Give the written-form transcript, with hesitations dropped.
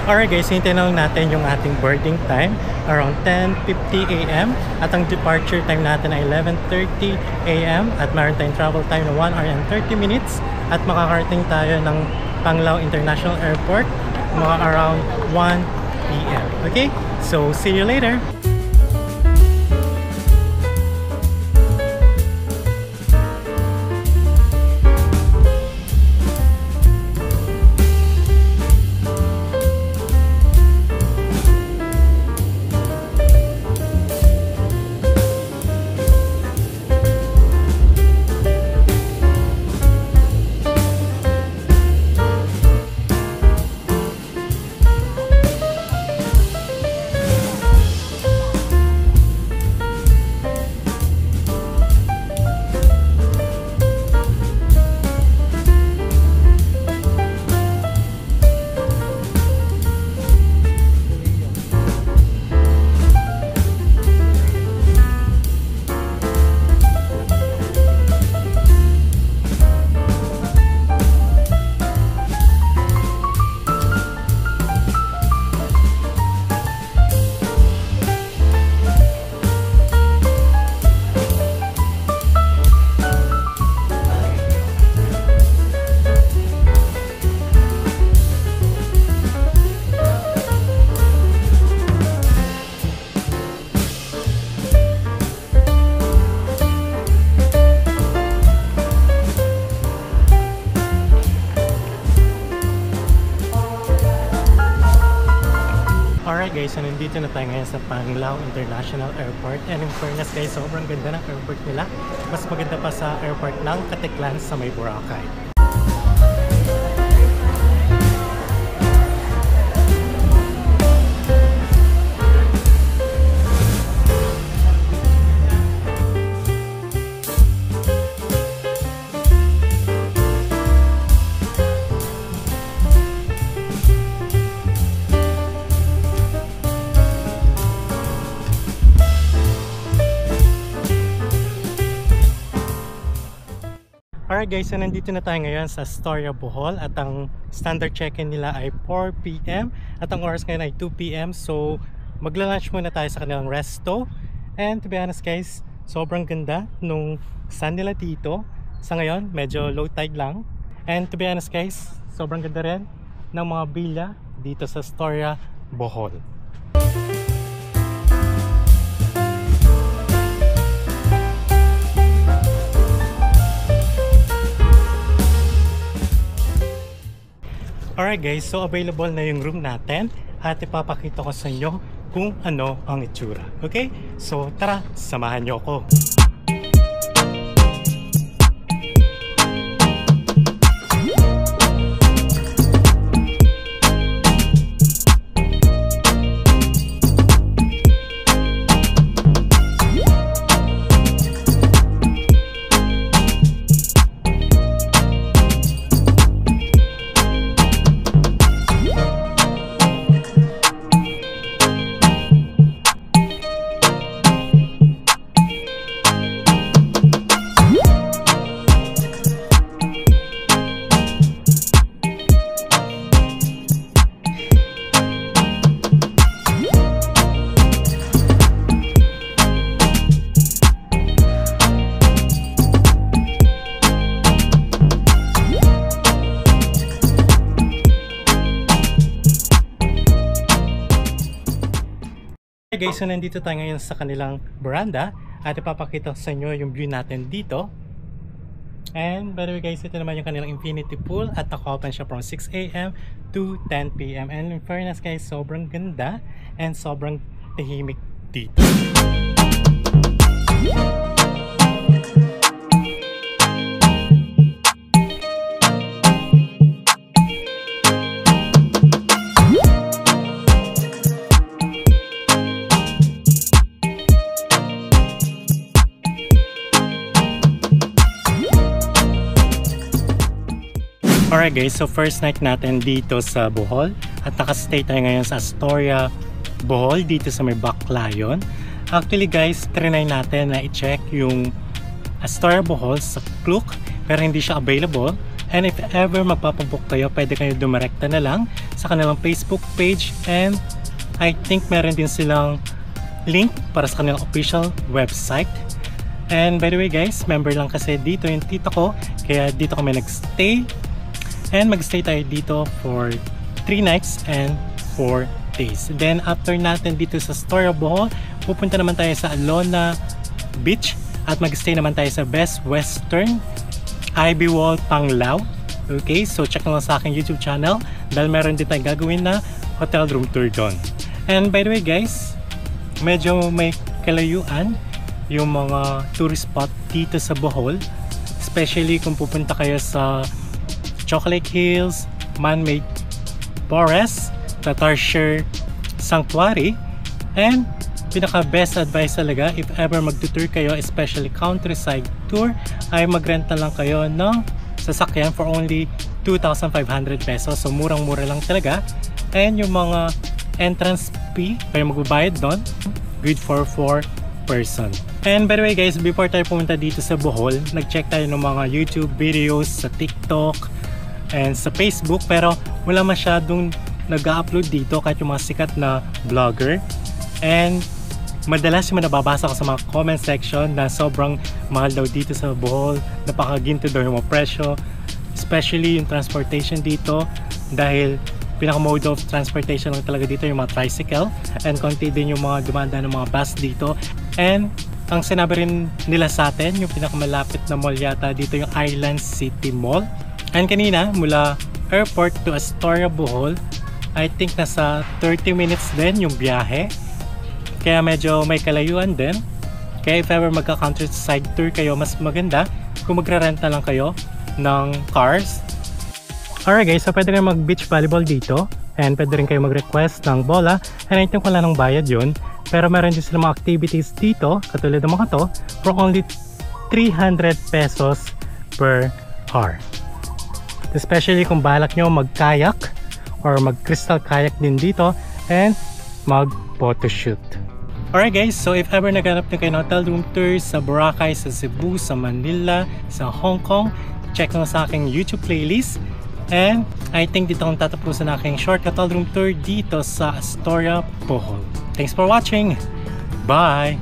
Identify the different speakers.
Speaker 1: Alright guys, hintayin lang natin yung ating boarding time around 10:50 AM at ang departure time natin ay 11:30 AM at meron tayong travel time na 1 hour and 30 minutes at makakarating tayo ng Panglao International Airport mga around 1 PM. Okay? So, see you later! Alright guys, so nandito na tayo ngayon sa Panglao International Airport and in fairness guys, sobrang ganda ng airport nila. Mas maganda pa sa airport ng Katiklan sa may Boracay. Alright guys, so nandito na tayo ngayon sa Astoria, Bohol at ang standard check-in nila ay 4 PM at ang oras ngayon ay 2 PM. So magla-lunch muna tayo sa kanilang resto and to be honest guys, sobrang ganda nung sun nila dito. Sa ngayon, medyo low tide lang and to be honest guys, sobrang ganda rin ng mga villa dito sa Astoria, Bohol. Alright guys, so available na yung room natin at ipapakita ko sa inyo kung ano ang itsura. Okay? So tara, samahan nyo ako. Okay guys, so nandito tayo ngayon sa kanilang veranda at ipapakita sa inyo yung view natin dito. And by the way guys, ito naman yung kanilang infinity pool at naka-open siya from 6 AM to 10 PM. And in fairness guys, sobrang ganda and sobrang tahimik dito. Alright guys, so first night natin dito sa Bohol at nakastay tayo ngayon sa Astoria, Bohol dito sa may Baclayon. Actually guys, trinay natin na i-check yung Astoria Bohol sa Klook pero hindi siya available. And if ever magpapabook kayo, pwede kayo dumirekta na lang sa kanilang Facebook page, and I think meron din silang link para sa kanilang official website. And by the way guys, member lang kasi dito yung tita ko, kaya dito kami nagstay, and magstay tayo dito for 3 nights and 4 days. Then after natin dito sa Astoria Bohol, pupunta naman tayo sa Alona Beach at magstay naman tayo sa Best Western Ivy Wall, Panglao. Okay, so check na lang sa aking YouTube channel dahil meron din tayong gagawin na hotel room tour doon. And by the way guys, medyo may kalayuan yung mga tourist spot dito sa Bohol, especially kung pupunta kayo sa Chocolate Hills, Man-Made Forest, Tatarshire Sanctuary, and pinaka best advice talaga if ever magtutour kayo, especially countryside tour, ay magrenta lang kayo ng sasakyan for only 2,500 pesos. So murang-mura lang talaga, and yung mga entrance fee kayo magbabayad doon, good for 4 person. And by the way guys, before tayo pumunta dito sa Bohol, nag-check tayo ng mga YouTube videos sa TikTok and sa Facebook, pero wala masyadong nag-upload dito kahit yung mga sikat na vlogger. And madalas yung nababasa ko sa mga comment section na sobrang mahal daw dito sa Bohol, napakaginto daw yung mga presyo, especially yung transportation dito, dahil pinaka-mode of transportation lang talaga dito yung mga tricycle, and konti din yung mga dumadaan ng mga bus dito. And ang sinabi rin nila sa atin, yung pinakamalapit na mall yata dito yung Island City Mall. And kanina mula airport to Astoria Bohol, I think nasa 30 minutes din yung biyahe, kaya medyo may kalayuan din. Kaya if ever magka-countryside tour kayo, mas maganda kung magrarenta lang kayo ng cars. Alright guys, so pwede rin mag-beach volleyball dito, and pwede rin kayo mag-request ng bola, and I think wala nang bayad yun. Pero meron din sila mga activities dito, katulad ng mga to, for only 300 pesos per hour. Especially kung balak nyo mag-kayak or mag-crystal kayak din dito, and mag-photoshoot. Alright guys, so if ever naghanap na kayo ng hotel room tour sa Boracay, sa Cebu, sa Manila, sa Hong Kong, check lang sa aking YouTube playlist. And I think dito akong tatapusin aking short hotel room tour dito sa Astoria Bohol. Thanks for watching! Bye!